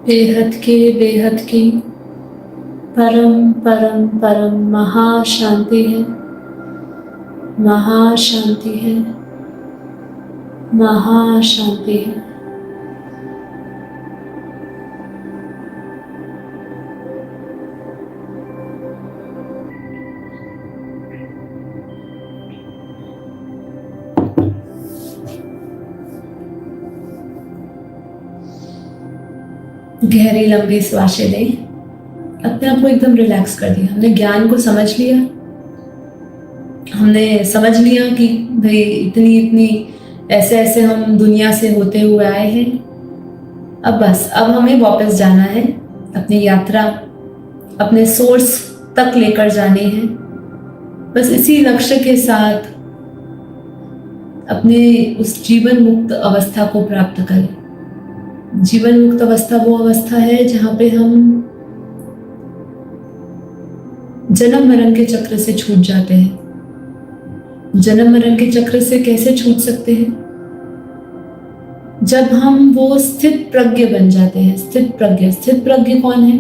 बेहद की परम परम परम महाशांति है, महाशांति है, महाशांति है। गहरी लंबी श्वासें लें। अपने आप को एकदम रिलैक्स कर दिया। हमने ज्ञान को समझ लिया। हमने समझ लिया कि भाई इतनी इतनी ऐसे ऐसे हम दुनिया से होते हुए आए हैं। अब बस अब हमें वापस जाना है। अपनी यात्रा अपने सोर्स तक लेकर जानी है। बस इसी लक्ष्य के साथ अपने उस जीवन मुक्त अवस्था को प्राप्त करें। जीवन मुक्त अवस्था वो अवस्था है जहां पे हम जन्म मरण के चक्र से छूट जाते हैं। जन्म मरण के चक्र से कैसे छूट सकते हैं? जब हम वो स्थित प्रज्ञ बन जाते हैं। स्थित प्रज्ञ कौन है?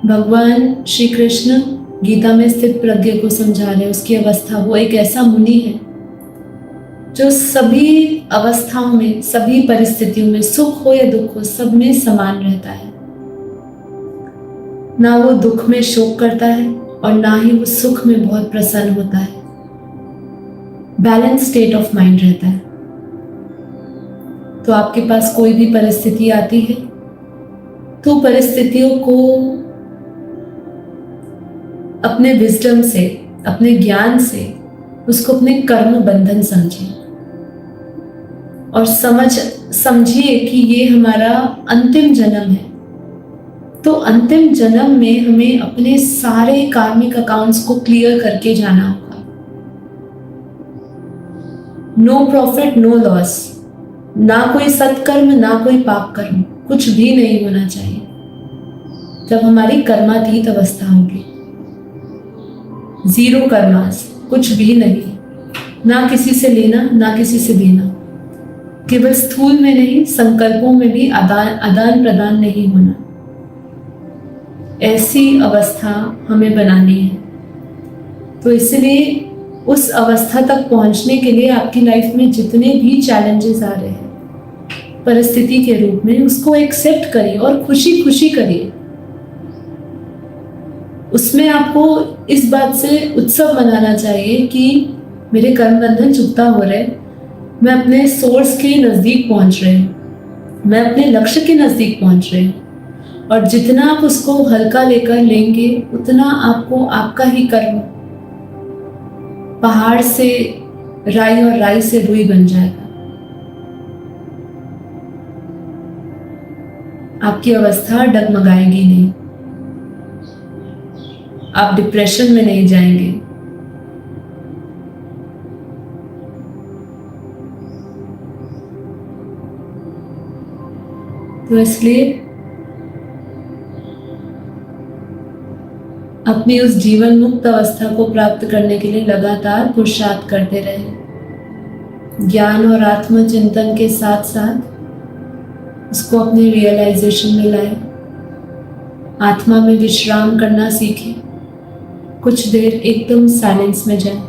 भगवान श्री कृष्ण गीता में स्थित प्रज्ञ को समझा रहे हैं। उसकी अवस्था वो एक ऐसा मुनि है जो सभी अवस्थाओं में, सभी परिस्थितियों में, सुख हो या दुख हो, सब में समान रहता है। ना वो दुख में शोक करता है और ना ही वो सुख में बहुत प्रसन्न होता है। बैलेंस स्टेट ऑफ माइंड रहता है। तो आपके पास कोई भी परिस्थिति आती है तो परिस्थितियों को अपने विजडम से, अपने ज्ञान से उसको अपने कर्म बंधन समझिए और समझिए कि ये हमारा अंतिम जन्म है। तो अंतिम जन्म में हमें अपने सारे कार्मिक अकाउंट्स को क्लियर करके जाना होगा। No profit no loss. ना कोई सत्कर्म ना कोई पाप कर्म, कुछ भी नहीं होना चाहिए। तब हमारी कर्मातीत अवस्था होगी। जीरो कर्मास, कुछ भी नहीं। ना किसी से लेना ना किसी से देना। केवल स्थूल में नहीं, संकल्पों में भी आदान प्रदान नहीं होना। ऐसी अवस्था हमें बनानी है। तो इसलिए उस अवस्था तक पहुंचने के लिए आपकी लाइफ में जितने भी चैलेंजेस आ रहे हैं परिस्थिति के रूप में, उसको एक्सेप्ट करिए और खुशी खुशी करिए। उसमें आपको इस बात से उत्सव मनाना चाहिए कि मेरे कर्म बंधन चुकता हो रहे, मैं अपने सोर्स के नजदीक पहुंच रही हूँ, मैं अपने लक्ष्य के नजदीक पहुंच रही हूँ। और जितना आप उसको हल्का लेकर लेंगे उतना आपको आपका ही कर्म पहाड़ से राई और राई से रुई बन जाएगा। आपकी अवस्था डगमगाएगी नहीं। आप डिप्रेशन में नहीं जाएंगे। तो इसलिए अपनी उस जीवन मुक्त अवस्था को प्राप्त करने के लिए लगातार पुरुषार्थ करते रहे। ज्ञान और आत्मचिंतन के साथ साथ उसको अपने रियलाइजेशन में लाए। आत्मा में विश्राम करना सीखें। कुछ देर एकदम साइलेंस में जाए,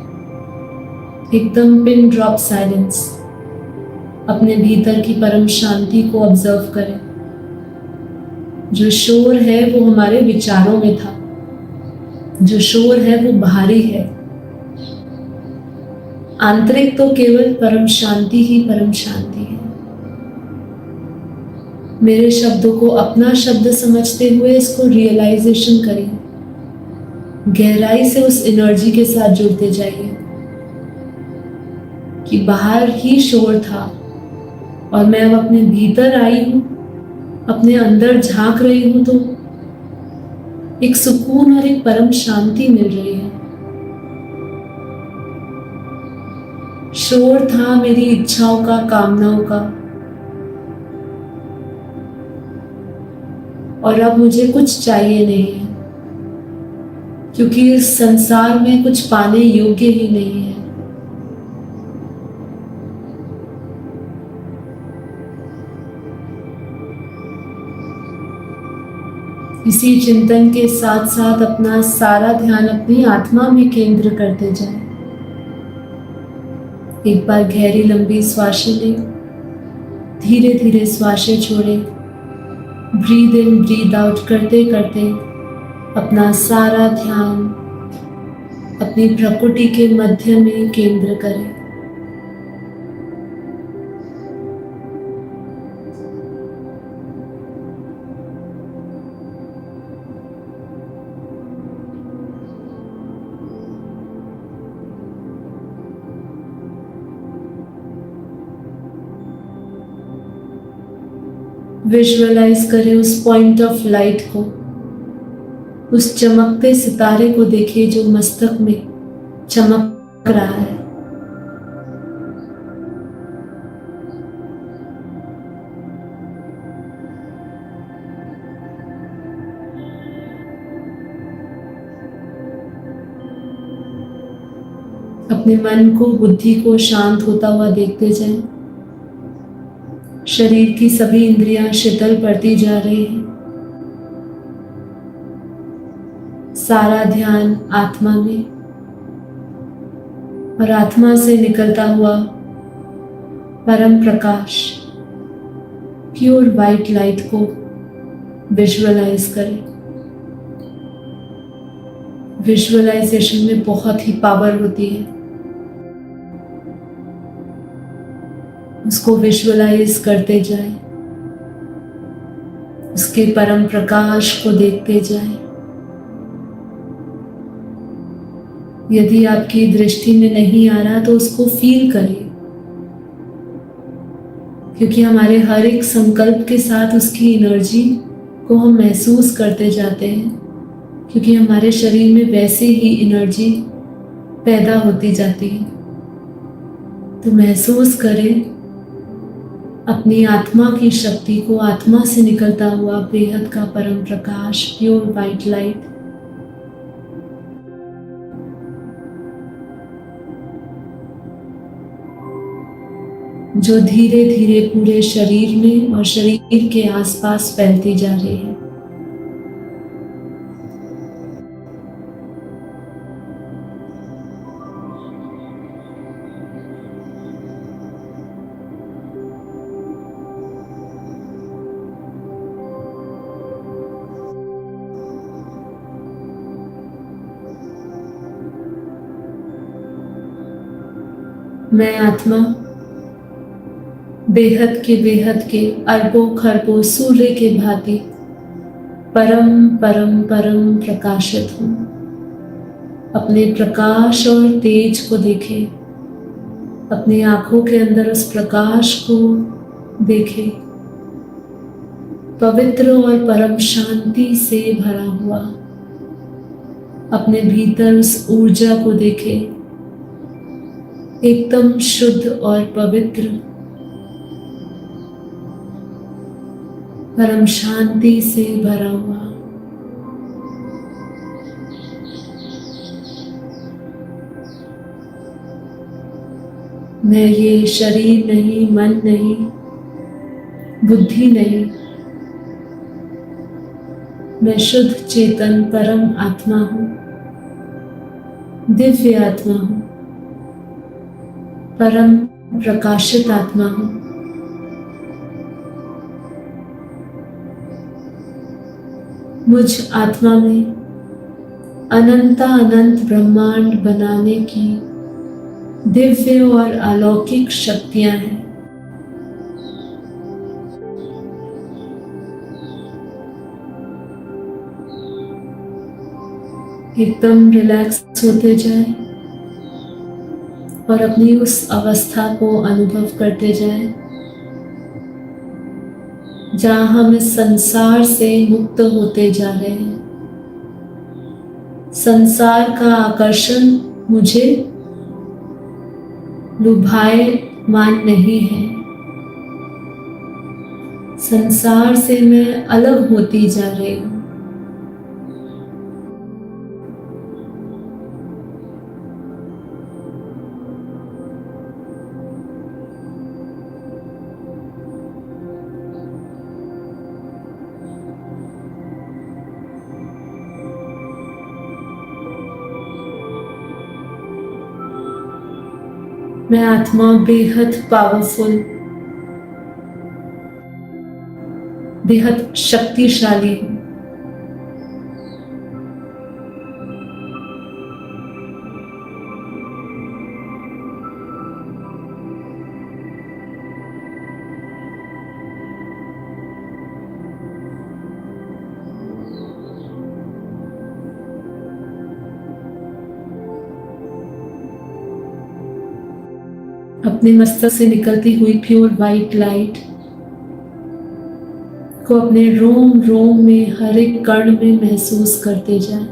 एकदम पिन ड्रॉप साइलेंस। अपने भीतर की परम शांति को ऑब्जर्व करें। जो शोर है वो हमारे विचारों में था, जो शोर है वो बाहरी है। आंतरिक तो केवल परम शांति ही परम शांति है। मेरे शब्दों को अपना शब्द समझते हुए इसको रियलाइजेशन करिए। गहराई से उस एनर्जी के साथ जुड़ते जाइए कि बाहर ही शोर था और मैं अब अपने भीतर आई हूं, अपने अंदर झांक रही हूं, तो एक सुकून और एक परम शांति मिल रही है। शोर था मेरी इच्छाओं का, कामनाओं का, और अब मुझे कुछ चाहिए नहीं है, क्योंकि इस संसार में कुछ पाने योग्य ही नहीं है। इसी चिंतन के साथ साथ अपना सारा ध्यान अपनी आत्मा में केंद्र करते जाएं। एक बार गहरी लंबी श्वासें लें, धीरे धीरे श्वासें छोड़ें। ब्रीद इन ब्रीद आउट करते करते अपना सारा ध्यान अपनी प्रकृति के मध्य में केंद्र करें। विजुअलाइज करें उस पॉइंट ऑफ लाइट को, उस चमकते सितारे को देखिए जो मस्तक में चमक रहा है। अपने मन को, बुद्धि को शांत होता हुआ देखते जाएं। शरीर की सभी इंद्रियां शीतल पड़ती जा रही हैं। सारा ध्यान आत्मा में और आत्मा से निकलता हुआ परम प्रकाश, प्योर वाइट लाइट को विजुअलाइज करें। विजुअलाइजेशन में बहुत ही पावर होती है। उसको विजुअलाइज करते जाएं, उसके परम प्रकाश को देखते जाएं। यदि आपकी दृष्टि में नहीं आ रहा तो उसको फील करिए, क्योंकि हमारे हर एक संकल्प के साथ उसकी एनर्जी को हम महसूस करते जाते हैं, क्योंकि हमारे शरीर में वैसे ही एनर्जी पैदा होती जाती है। तो महसूस करें अपनी आत्मा की शक्ति को, आत्मा से निकलता हुआ बेहद का परम प्रकाश, प्योर वाइट लाइट। जो धीरे धीरे पूरे शरीर में और शरीर के आसपास फैलती जा रही है। मैं आत्मा बेहद के अरबों खरबों सूर्य के भांति परम परम परम प्रकाशित हूँ। अपने प्रकाश और तेज को देखें, अपनी आंखों के अंदर उस प्रकाश को देखें, पवित्र और परम शांति से भरा हुआ। अपने भीतर उस ऊर्जा को देखें, एकदम शुद्ध और पवित्र, परम शांति से भरा हुआ। मैं ये शरीर नहीं, मन नहीं, बुद्धि नहीं, मैं शुद्ध चेतन परम आत्मा हूँ, दिव्य आत्मा हूँ, परम प्रकाशित आत्मा हूँ। मुझ आत्मा में अनंत ब्रह्मांड बनाने की दिव्य और अलौकिक शक्तियां हैं। एकदम रिलैक्स होते जाएं और अपनी उस अवस्था को अनुभव करते जाएं जहां हम इस संसार से मुक्त होते जा रहे हैं। संसार का आकर्षण मुझे लुभायमान नहीं है। संसार से मैं अलग होती जा रही हूँ। मैं आत्मा बेहद पावरफुल, बेहद शक्तिशाली हूँ। अपने मस्तक से निकलती हुई प्योर वाइट लाइट को अपने रोम रोम में, हर एक कण में महसूस करते जाएं।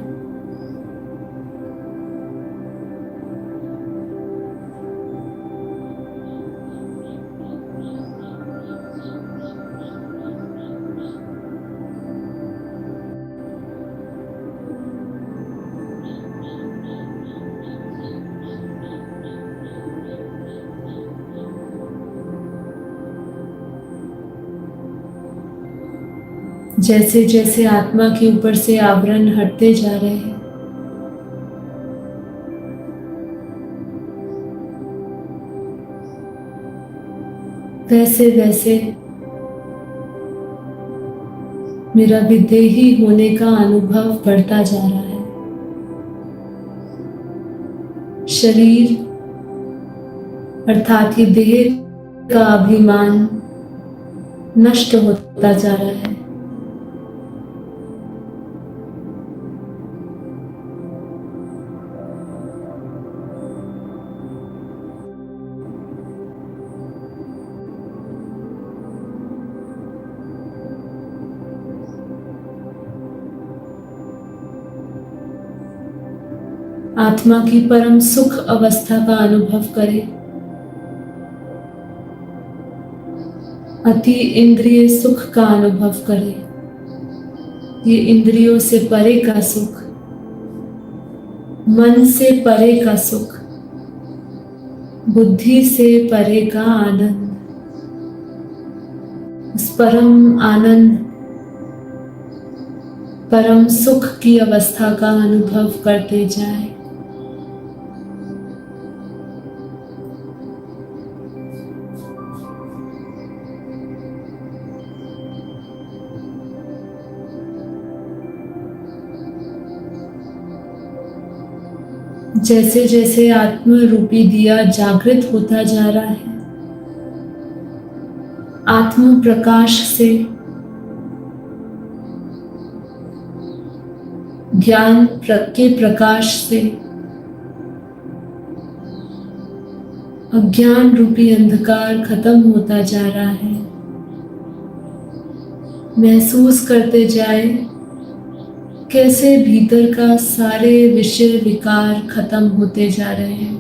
जैसे जैसे आत्मा के ऊपर से आवरण हटते जा रहे हैं, वैसे वैसे मेरा विदेही होने का अनुभव बढ़ता जा रहा है। शरीर अर्थात ये देह का अभिमान नष्ट होता जा रहा है। आत्मा की परम सुख अवस्था का अनुभव करें। अति इंद्रिय सुख का अनुभव करें। ये इंद्रियों से परे का सुख, मन से परे का सुख, बुद्धि से परे का आनंद, उस परम आनंद, परम सुख की अवस्था का अनुभव करते जाएं। जैसे जैसे आत्म रूपी दिया जागृत होता जा रहा है, आत्म प्रकाश से, ज्ञान के प्रकाश से अज्ञान रूपी अंधकार खत्म होता जा रहा है। महसूस करते जाए कैसे भीतर का सारे विषय विकार खत्म होते जा रहे हैं।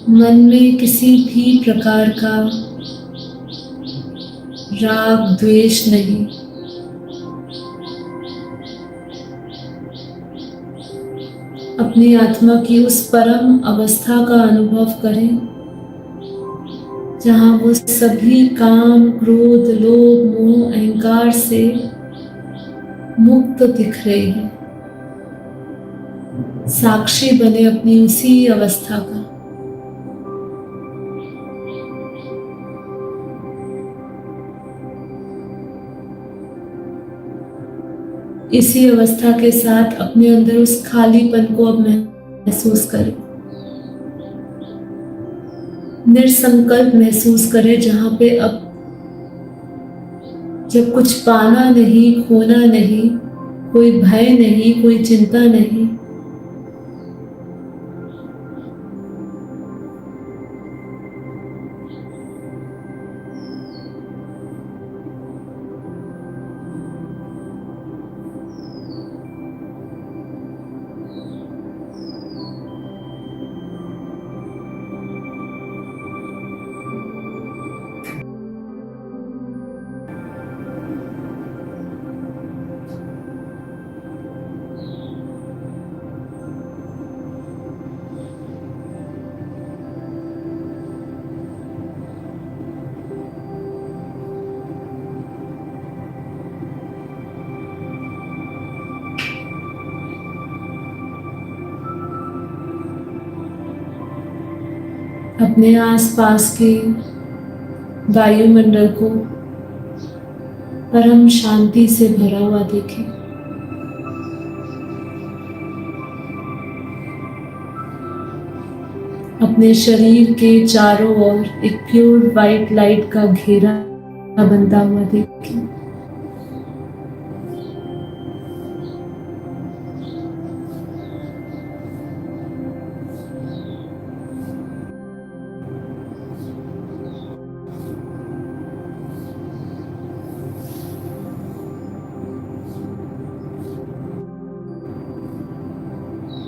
मन में किसी भी प्रकार का राग द्वेष नहीं। अपनी आत्मा की उस परम अवस्था का अनुभव करें जहाँ वो सभी काम, क्रोध, लोभ, मोह, अहंकार से मुक्त दिख रही है। साक्षी बने अपनी उसी अवस्था का। इसी अवस्था के साथ अपने अंदर उस खालीपन को अब महसूस करें। निसंकल्प महसूस करें जहां पे अब जब कुछ पाना नहीं, खोना नहीं, कोई भय नहीं, कोई चिंता नहीं। अपने आसपास के वायुमंडल को परम शांति से भरा हुआ देखें। अपने शरीर के चारों ओर एक प्योर वाइट लाइट का घेरा बनता हुआ देखें।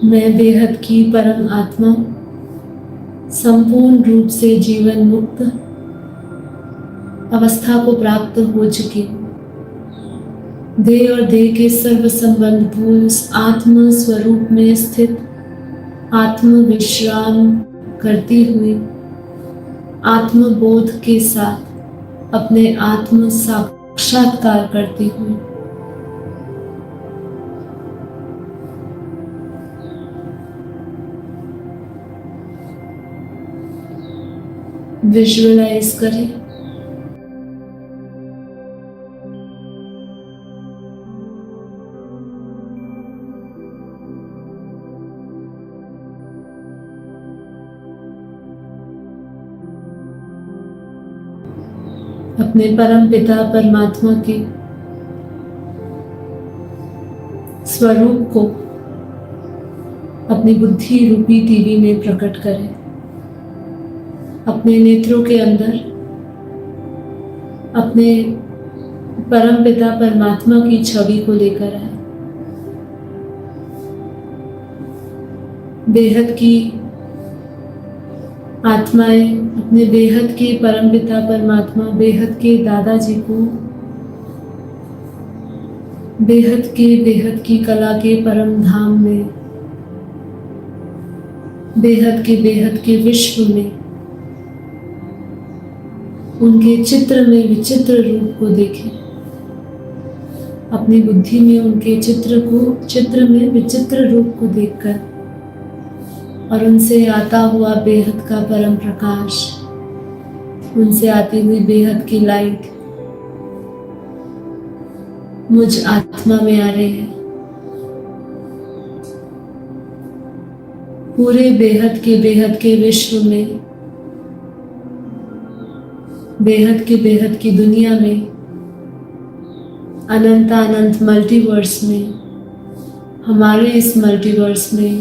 मैं बेहद की परम आत्मा संपूर्ण रूप से जीवन मुक्त अवस्था को प्राप्त हो चुकी हूँ। देह और देह के सर्व संबंध भूल उस आत्म स्वरूप में स्थित आत्म विश्राम करती हुई आत्मबोध के साथ अपने आत्म साक्षात्कार करती हुई विजुअलाइज करें अपने परम पिता परमात्मा के स्वरूप को अपनी बुद्धि रूपी टीवी में प्रकट करें। अपने नेत्रों के अंदर अपने परम पिता परमात्मा की छवि को लेकर आए। बेहद की आत्माएं अपने बेहद के परम पिता परमात्मा बेहद के दादाजी को बेहद की कला के परम धाम में बेहद के विश्व में उनके चित्र में विचित्र रूप को देखें। अपनी बुद्धि में उनके चित्र में विचित्र रूप को देखकर और उनसे आता हुआ बेहद का परम प्रकाश, उनसे आती हुई बेहद की लाइट मुझ आत्मा में आ रही है। पूरे बेहद के विश्व में बेहद की दुनिया में अनंत मल्टीवर्स में हमारे इस मल्टीवर्स में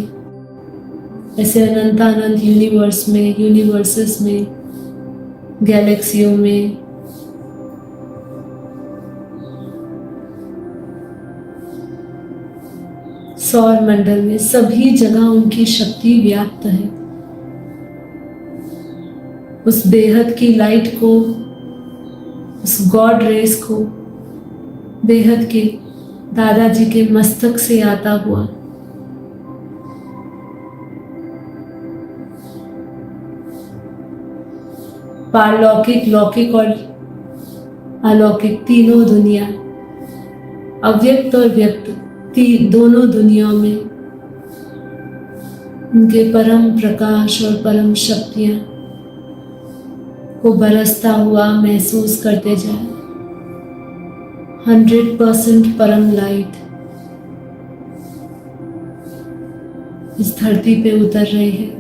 ऐसे अनंत यूनिवर्स में यूनिवर्सेस में गैलेक्सियों में सौर मंडल में सभी जगह उनकी शक्ति व्याप्त है। उस बेहद की लाइट को, उस गॉड रेस को बेहद के दादाजी के मस्तक से आता हुआ पारलौकिक, लौकिक और अलौकिक तीनों दुनिया, अव्यक्त और व्यक्त दोनों दुनियाओं में उनके परम प्रकाश और परम शक्तियां को बरसता हुआ महसूस करते जाए। 100% परम लाइट इस धरती पे उतर रही है।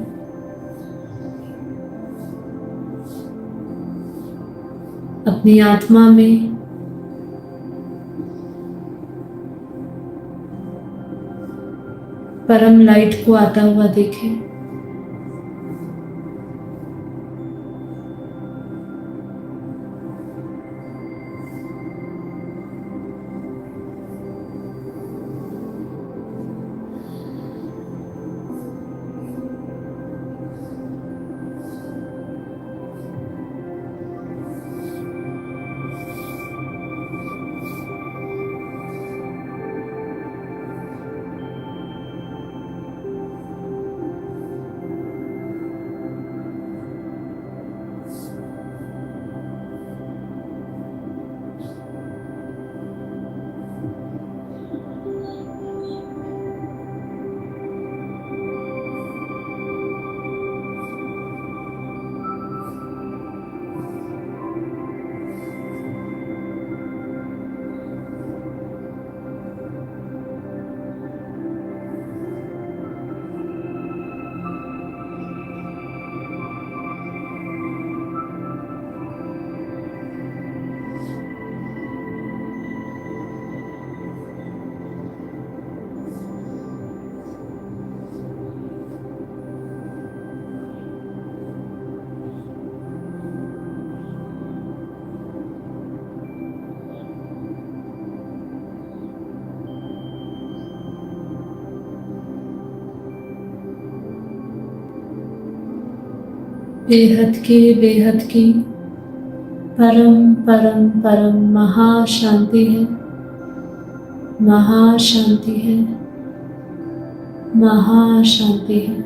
अपनी आत्मा में परम लाइट को आता हुआ देखें। बेहद की परम परम परम महाशांति है, महाशांति है, महाशांति है।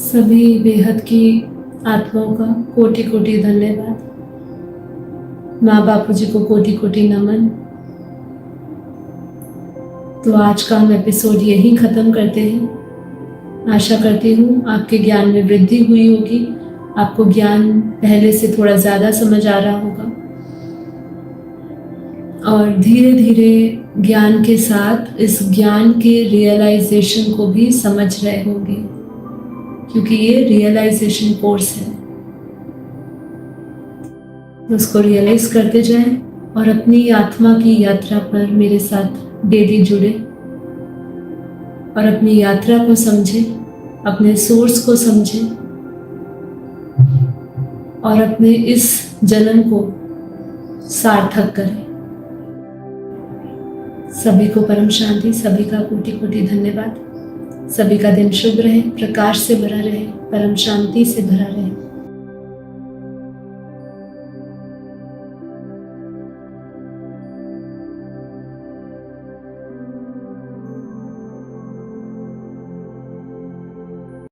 सभी बेहद की आत्माओं का कोटि कोटि धन्यवाद। माँ बापू जी को कोटि कोटि नमन। तो आज का हम एपिसोड यहीं ख़त्म करते हैं। आशा करती हूँ आपके ज्ञान में वृद्धि हुई होगी, आपको ज्ञान पहले से थोड़ा ज़्यादा समझ आ रहा होगा और धीरे धीरे ज्ञान के साथ इस ज्ञान के रियलाइजेशन को भी समझ रहे होंगे, क्योंकि ये रियलाइजेशन कोर्स है। उसको रियलाइज करते जाएं और अपनी आत्मा की यात्रा पर मेरे साथ डेली जुड़े और अपनी यात्रा को समझें, अपने सोर्स को समझें और अपने इस जन्म को सार्थक करें। सभी को परम शांति, सभी का कोटि कोटि धन्यवाद। सभी का दिन शुभ रहे, प्रकाश से भरा रहे, परम शांति से भरा रहे।